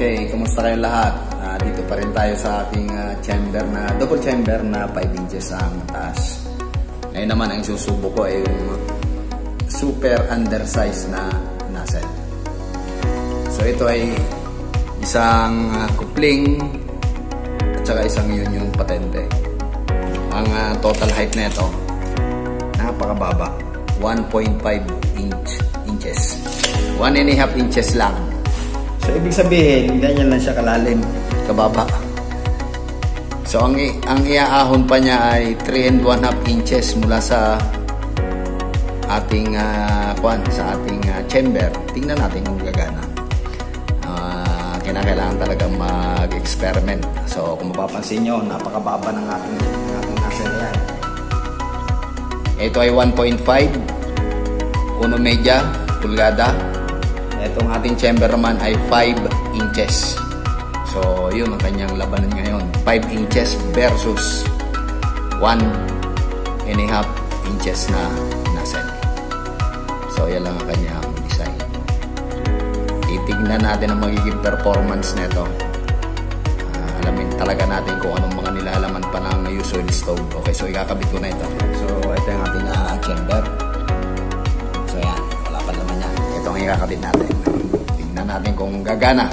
Okay, kumusta kayong lahat? Dito pa rin tayo sa ating chamber na double chamber na 5 inches ang taas. Ngayon naman ang susubo ko ay yung super undersized na nozzle. So ito ay isang coupling at saka isang union patente. Ang total height na ito napakababa, 1.5 inches. 1.5 inches lang. So, ibig sabihin, ganyan lang siya kalalim, kababa. So, ang iaahon pa niya ay 3.5 inches mula sa ating chamber. Tingnan natin kung gagana. Kinakailangan talaga mag-experiment. So, kung mapapansin nyo, napakababa ng ating nozzle yan. Ito ay 1.5, 1 media, pulgada. Itong ating chamber naman ay 5 inches. So, yun ang kanyang labanan ngayon. 5 inches versus 1.5 inches na nozzle. So, yan lang ang kanyang design. Titignan natin ang magiging performance nito. Alamin talaga natin kung anong mga nilalaman pa ng usual stove. Okay, so ikakabit ko na ito. So, ito yung ating chamber. So, yan. Wala pa naman yan. Ito ang ikakabit natin. Tingnan natin kung gagana.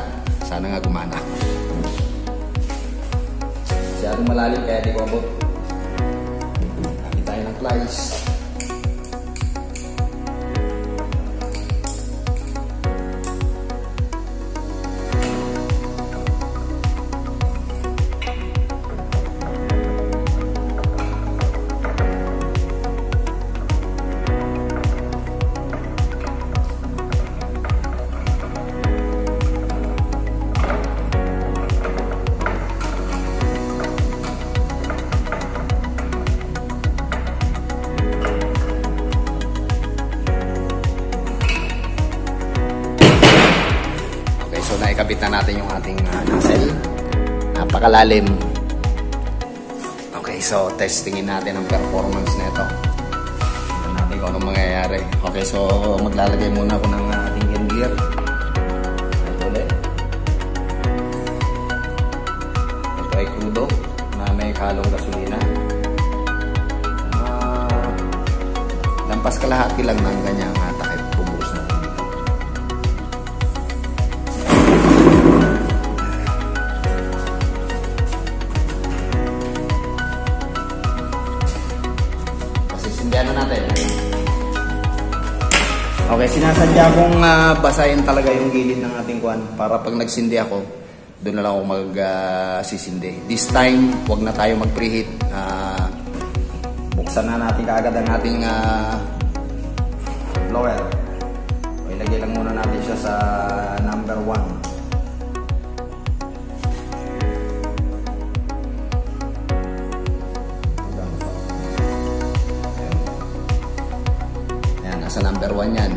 Sana nga gumana. Masyadong malalim kaya di ko abot. Gamit tayo ng pliers. So, naikabit na natin yung ating nozzle. Napakalalim. Okay, so testingin natin ang performance nito. Tignan natin kung anong mangyayari. Okay, so maglalagay muna ako ng ating end gear. Ito ulit. Ito ay crudo na may halong gasolina. Lampas kalahati lang ng ganyang takip. Bubus na. Sindihan na natin. Okay, sinasadya kong basahin talaga yung gilid ng ating kwan para pag nagsindi ako, doon na lang ako magsisindi. This time, huwag na tayo mag-preheat. Buksan na natin kaagad ang ating blower. Ilagay lang muna natin siya sa number 1. Sa number 1 yan.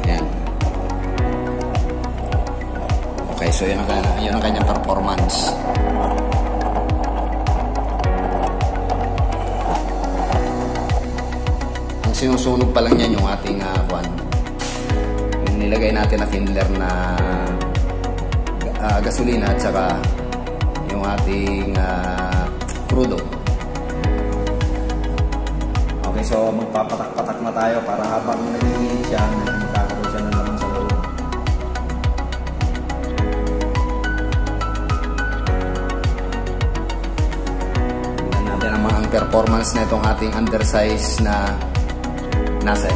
Ayan. Okay, so yun ang kanyang performance. Ang sinusunog pa lang yan yung ating yung nilagay natin na kindler na gasolina at saka yung ating crudo. Okay, so magpapatak-patak na tayo para habang nag-iinit siya, magkakaroon siya ng laman sa loob. Tingnan natin ang performance na itong ating undersize na nozzle.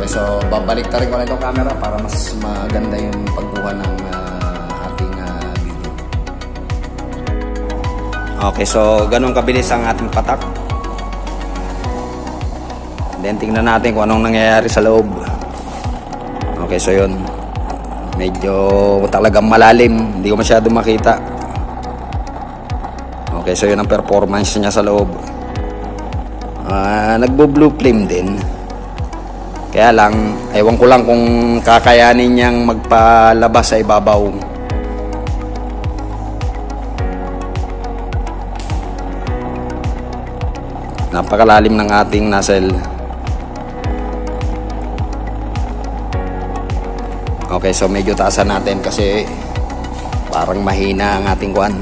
Okay, so babalik ta rin ko na itong camera para mas maganda yung pagkuha ng ating video. Okay, so ganun kabilis ang ating patak. Then tingnan natin kung anong nangyayari sa loob. Okay, so yun. Medyo talagang malalim. Hindi ko masyado makita. Okay, so yun ang performance niya sa loob. Nagbo-blue flame din. Kaya lang, ewan ko lang kung kakayanin niyang magpalabas sa ibabaw. napakalalim ng ating nozzle. Okay, so medyo taasan natin kasi parang mahina ang ating kuan.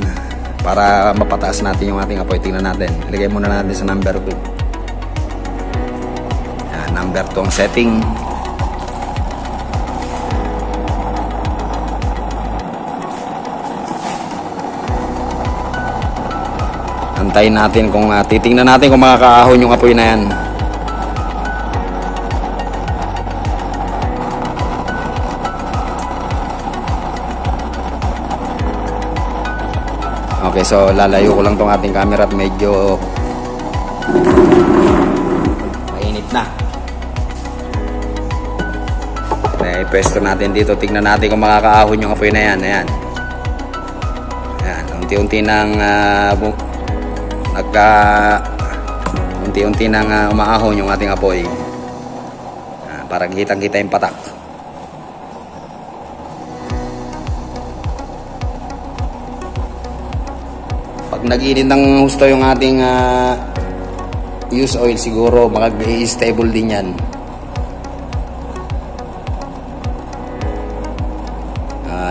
Para mapataas natin yung ating apoy, tingnan natin. Ilagay muna natin sa number 2. Yan, number 2 ang setting. Antayin natin kung titingnan natin kung makakaahon yung apoy na yan. Okay, so lalayo ko lang tong ating camera at medyo mainit na. Okay, pwesto natin dito. Tingnan natin kung makakaahon yung apoy na yan. Ayan. Ayan, unti-unti nang unti-unti nang umaahon yung ating apoy. Para kitang-kita yung patak. Pag nag-init ng husto yung ating use oil, siguro mag-stable din yan.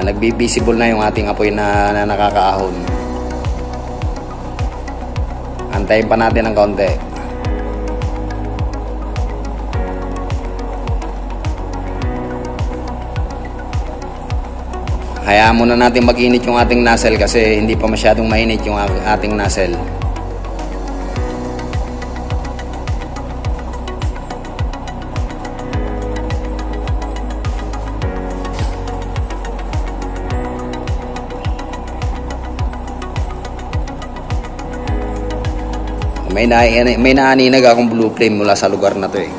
Nagbi-visible na yung ating apoy na nakakaahon. Antayin pa natin ng kaunti. Hayaan muna natin mag-init yung ating nozzle kasi hindi pa masyadong mainit yung ating nozzle. May naaninag akong blue flame mula sa lugar na to eh.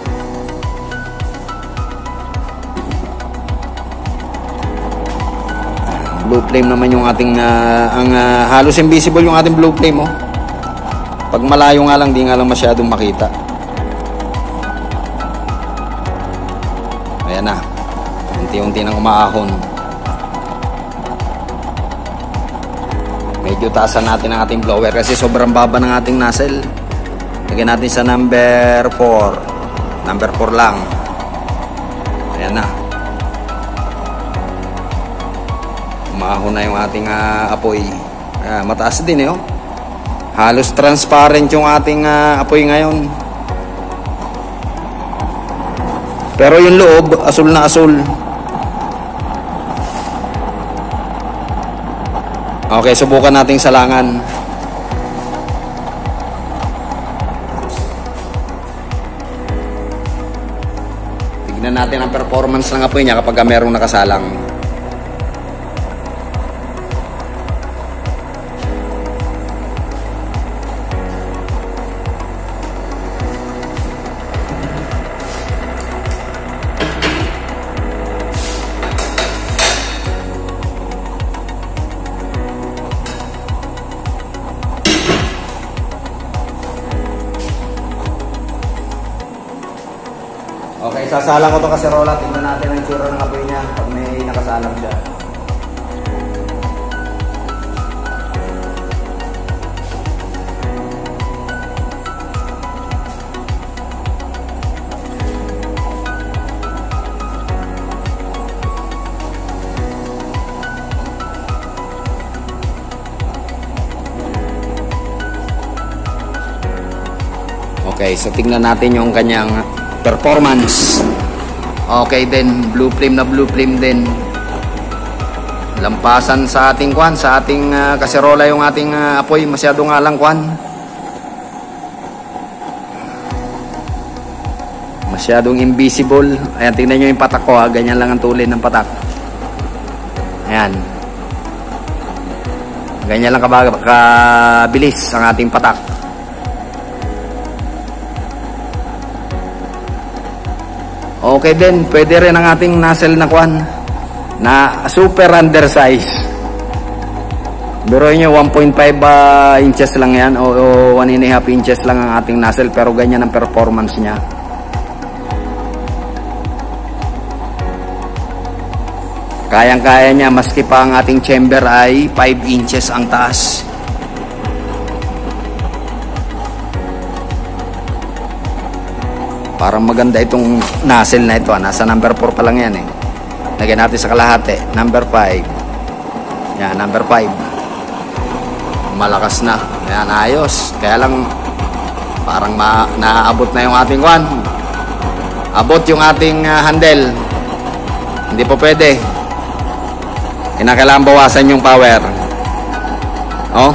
Blue flame naman yung ating halos invisible yung ating blue flame oh. Pag malayo nga lang, di nga lang masyadong makita. Ayan na, unti-unti nang umaahon. Medyo taasan natin ang ating blower kasi sobrang baba ng ating nozzle. Lagyan natin sa number 4. Number 4 lang. Ayan na. Maahon na yung ating apoy. Mataas din eh oh. Halos transparent yung ating apoy ngayon. Pero yung loob asul na asul. Okay, subukan nating salangan. Tignan natin ang performance ng apoy niya kapag merong nakasalang. Okay, sasalang ko itong kaserola. Tingnan natin ang itsura ng apoy niya pag may nakasalang siya. Okay, so tingnan natin yung kanyang performance. Okay din, blue flame din. Lampasan sa ating kwan, sa ating kaserola yung ating apoy, masyado nga lang kwan. Masyadong invisible. Ayan, tingnan nyo yung patak ko ha, ganyan lang ang tulin ng patak. Ayan. Ganyan lang kabilis ang ating patak. Okay din, pwede rin ang ating nozzle na kwan na super undersize. Biruin nyo, 1.5 inches lang yan o 1.5 inches lang ang ating nozzle, pero ganyan ang performance niya. Kayang-kaya niya maski pa ang ating chamber ay 5 inches ang taas. Parang maganda itong nozzle na ito. Nasa number 4 pa lang yan eh. Lagyan natin sa kalahati. Number 5. Yan, number 5. Malakas na. Yan, ayos. Kaya lang, parang naaabot na yung ating kwan. Abot yung ating handle. Hindi po pwede. Kinakailangan bawasan yung power. Oh.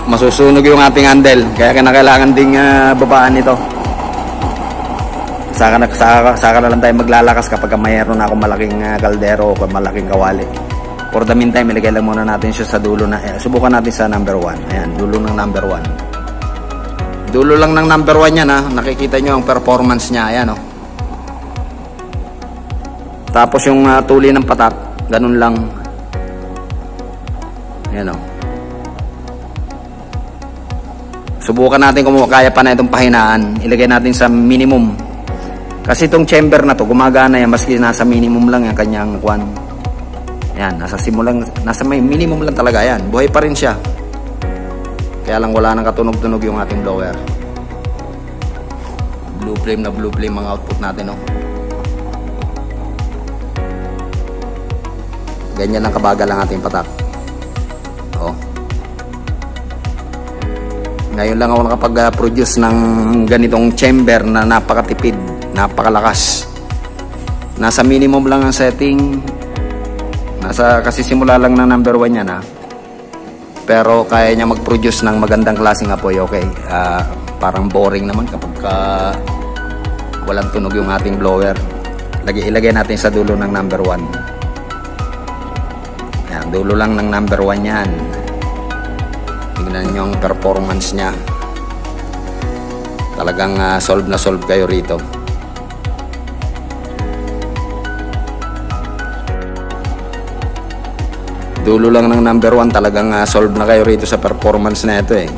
Masusunog yung ating handle. Kaya kinakailangan ding babaan ito. Saka na lang tayo maglalakas kapag mayroon na akong malaking kaldero o malaking kawali. For the meantime, ilagay lang muna natin siya sa dulo na. Subukan natin sa number 1. Ayan, dulo ng number 1. Dulo lang ng number 1 yan ha. Nakikita nyo ang performance niya. Ayan o. Tapos yung tuli ng patak, ganun lang. Ayan o. Subukan natin kung kaya pa na itong pahinaan. Ilagay natin sa minimum. Kasi itong chamber na to gumagana yan maski nasa minimum lang yung kanyang kwan. Yan, nasa may minimum lang talaga yan. Buhay pa rin siya. Kaya lang wala nang katunog-tunog yung ating blower. Blue flame na blue flame ang output natin, no. Ganyan lang kabagal ang ating patak. Oh. Ngayon lang ako nakapag-produce ng ganitong chamber na napakatipid, napakalakas. Nasa minimum lang ang setting. Kasi simula lang ng number 1 yan ha. Pero kaya niya mag-produce ng magandang klaseng apoy. Okay. Parang boring naman kapag walang tunog yung ating blower. Ilagay natin sa dulo ng number 1. Ayan, dulo lang ng number 1 yan. Tingnan nyo ang performance niya. Talagang solve na solve kayo rito. Dulo lang ng number 1, talagang solve na kayo rito sa performance na ito eh.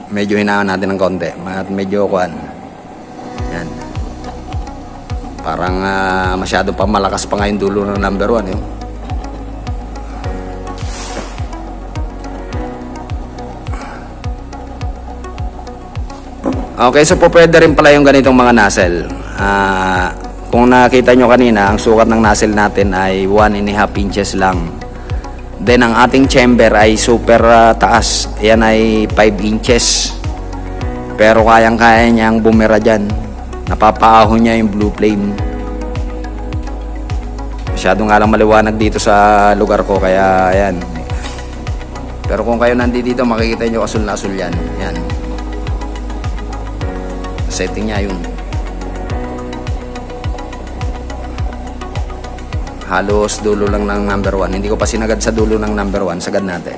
Medyo hinaan natin ng konti at medyo kuan. Yan. Parang masyado pa malakas pa ngayon dulo ng number 1 eh. Okay, so po pwede rin pala yung ganitong mga nozzle. Kung nakita nyo kanina, ang sukat ng nozzle natin ay 1.5 inches lang. Then ang ating chamber ay super taas. Yan ay 5 inches. Pero kayang-kaya niyang bumira dyan. Napapaahon niya yung blue flame. Masyado nga lang maliwanag dito sa lugar ko, kaya ayan. Pero kung kayo nandito, makikita nyo asul na asul yan. Yan. Setting niya yun. Halos dulo lang ng number 1. Hindi ko pa sinagad sa dulo ng number 1. Sagad natin.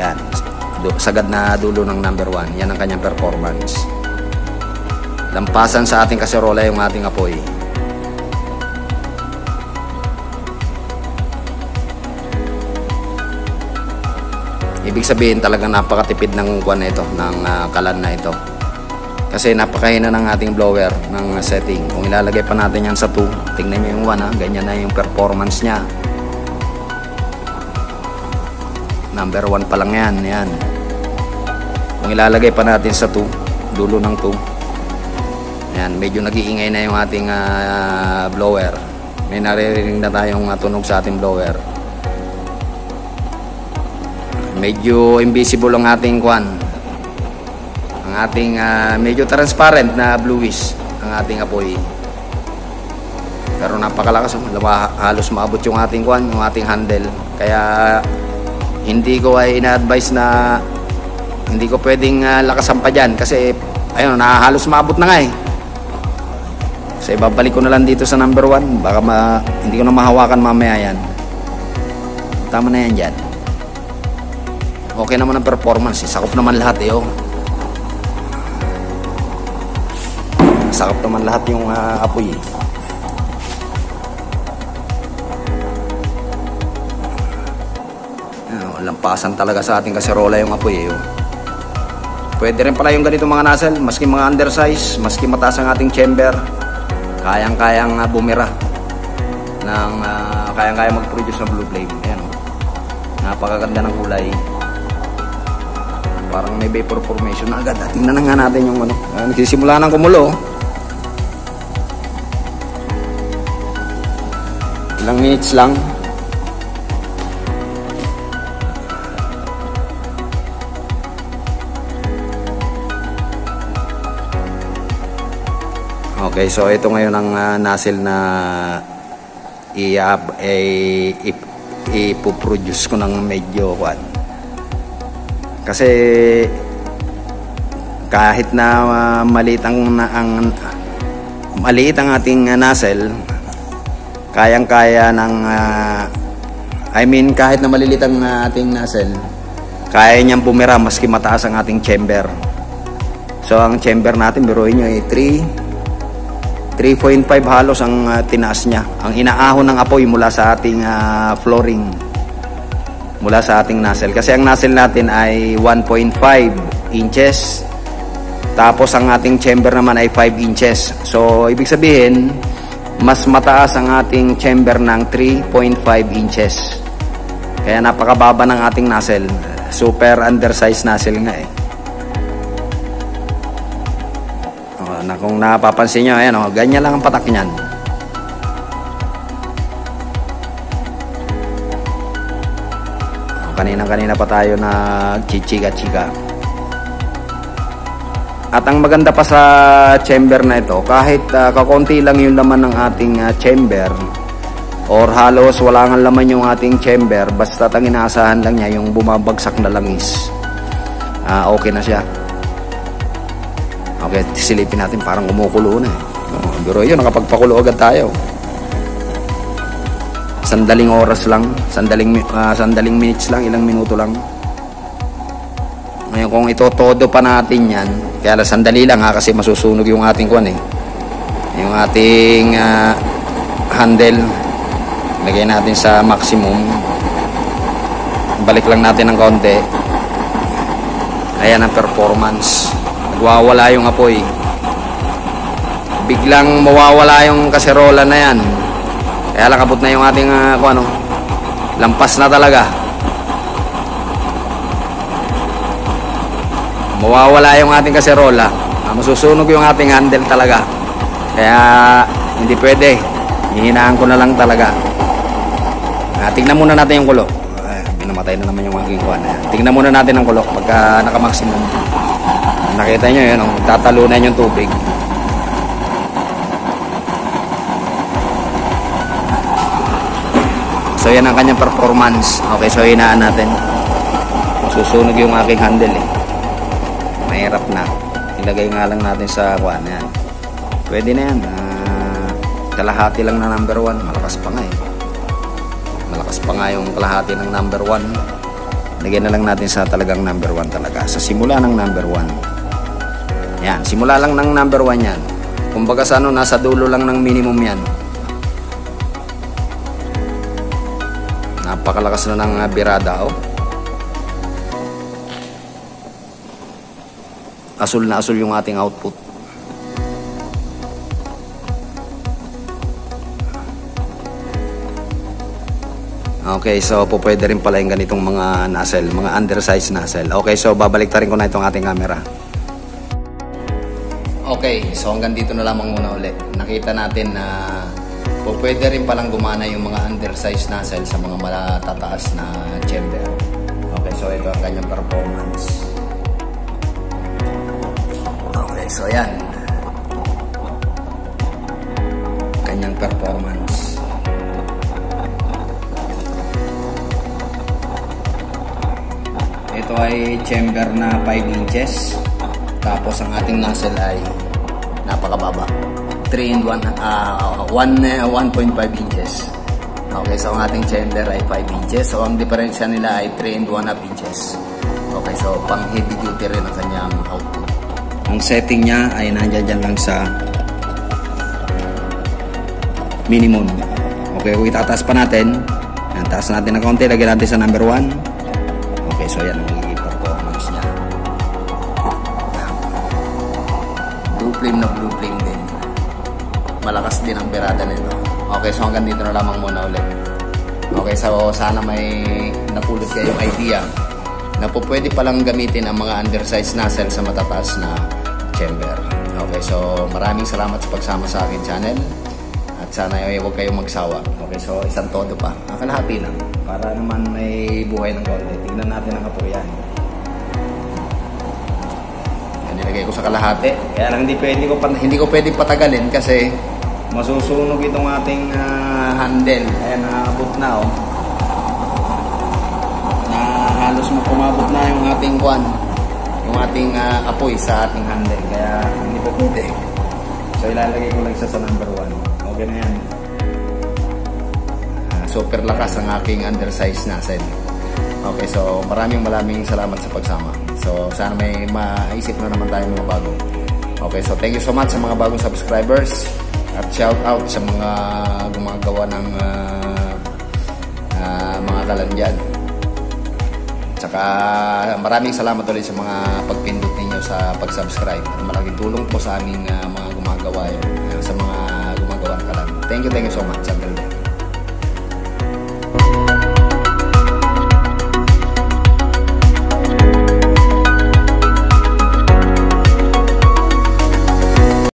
Yan. Sagad na dulo ng number 1. Yan ang kanyang performance. Lampasan sa ating kaserola yung ating apoy. Ibig sabihin talagang napakatipid ng kuwan na ito, ng kalan na ito. Kasi napakahina ng ating blower ng setting. Kung ilalagay pa natin yan sa 2, tingnan nyo yung 1 ha, ganyan na yung performance nya. Number 1 pa lang yan, yan. Kung ilalagay pa natin sa 2, dulo ng 2, yan, medyo nag-iingay na yung ating blower. May naririnig na tayong tunog sa ating blower. Medyo invisible ang ating kwan. Ang ating medyo transparent na bluish ang ating apoy. Pero napakalakas, halos maabot yung ating kwan, yung ating handle. Kaya hindi ko ay ina-advise na hindi ko pwedeng lakasan pa dyan kasi ayun, halos maabot na nga eh. So ibabalik ko na lang dito sa number 1. Baka hindi ko na mahawakan mamaya yan. Tama na yan dyan. Okay naman ang performance, sakop naman lahat eh, oh. Sakop naman lahat yung apoy eh. Lampasan talaga sa ating kaserola yung apoy eh, oh. Pwede rin pala yung ganito mga nozzle, maski mga undersize, maski mataas ang ating chamber, kayang-kayang bumira ng kayang-kaya mag-produce ng blue flame. Ayan, oh. Napakaganda ng kulay. Parang may vapor formation na agad. Tingnan na nga natin yung ano. Nagsisimula ng kumulo. Ilang minutes lang. Okay, so ito ngayon ang nozzle na ipoproduce ko ng medyo kwan. Kasi kahit na maliit ang ating nozzle, kayang-kaya ng kahit na malilit ang ating nozzle, kaya niyang bumira maski mataas ang ating chamber. So ang chamber natin, biruin nyo, 3.5 halos ang tinaas niya. Ang inaahon ng apoy mula sa ating flooring, mula sa ating nozzle. Kasi ang nozzle natin ay 1.5 inches. Tapos ang ating chamber naman ay 5 inches. So ibig sabihin, mas mataas ang ating chamber ng 3.5 inches. Kaya napakababa ng ating nozzle. Super undersized nozzle nga eh. Na kung napapansin nyo, ayan, ganyan lang ang patak nyan. Kanina pa tayo na chichika-chika. At ang maganda pa sa chamber na ito, kahit kakonti lang yung laman ng ating chamber, or halos wala nga laman yung ating chamber, basta ang inaasahan lang niya yung bumabagsak na langis, okay na siya. Okay, silipin natin, parang kumukulo na eh. Pero yun, nakapagpakulo agad tayo. Sandaling oras lang, sandaling minutes lang, ilang minuto lang. Ngayon kung ito todo pa natin yan, kaya sandali lang kasi masusunog yung ating kuwan eh. Yung ating handle, lagay natin sa maximum. Balik lang natin ng kaunti. Ayan ang performance. Nagwawala yung apoy. Biglang mawawala yung kaserola na yan. Kaya lang abot na yung ating lampas na talaga. Mawawala yung ating kaserola. Masusunog yung ating handle talaga. Kaya hindi pwede. Hihinaan ko na lang talaga. Tingnan muna natin yung kulo. Binamatay na naman yung aking kuwan. Tingnan muna natin ang kulo pagka naka-maximum. Nakita nyo yun, tatalunan yung tubig. So yan ang kanyang performance. Okay, so hinaan natin. Masusunog yung aking handle eh. Mahirap na. Ilagay nga lang natin sa kuwan. Yan. Pwede na yan. Kalahati lang na number 1. Malakas pa nga eh. Malakas pa nga yung kalahati ng number 1. Lagyan na lang natin sa talagang number 1 talaga. Sa simula ng number 1. Yan, simula lang ng number 1 yan. Kumbaga sa nasa dulo lang ng minimum yan. Napakalakas na ng birada, oh. Asul na asul yung ating output. Okay, so pwede rin pala yung ganitong mga nozzle, mga undersized nozzle. Okay, so babalik ta rin ko na itong ating camera. Okay, so hanggang dito na lamang muna ulit. Nakita natin na pwede rin palang gumana yung mga undersized nozzle sa mga matataas na chamber. Okay, so ito ang kanyang performance. Okay, so yan. Kanyang performance. Ito ay chamber na 5 inches. Tapos ang ating nozzle ay napakababa. 1.5 inches. Okay, so ang ating chamber ay 5 inches. So ang diferensya nila ay 3.5 inches. Okay, so pang heavy duty rin ang kanyang output. Ang setting niya ay nandiyan lang sa minimum. Okay, kung itataas pa natin, taas natin ng konti, lagyan natin sa number 1. Okay, so yan ang magiging performance niya. Blue flame na blue flame din. Malakas din ang birada nito. Okay, so hanggang dito na lamang muna ulit. Okay, so sana may napulot kayong idea na po pwede palang gamitin ang mga undersized nozzle sa matataas na chamber. Okay, so maraming salamat sa pagsama sa akin channel at sana ay huwag kayong magsawa. Okay, so isang todo pa. Kalahati lang para naman may buhay ng konti. Tignan natin ang kapuyan. Nilagay ko sa kalahati. Kaya lang hindi ko pwedeng patagalin kasi masusunog itong ating handle. Ayan, naabot na oh. Halos pumabot na yung ating yung ating apoy sa ating handle. Kaya hindi po pwede. So ilalagay ko lang sa number 1. Okay na yan. Super lakas ang aking undersized nozzle. Okay, so maraming salamat sa pagsama. So sana may maisip na naman tayo mga bago. Okay, so thank you so much sa mga bagong subscribers. At shout out sa mga gumagawa ng mga kalandyan. Tsaka maraming salamat ulit sa mga pagpindot ninyo sa pag-subscribe. Malaking tulong po sa aming mga gumagawa sa mga gumagawa ng kalan. Thank you so much.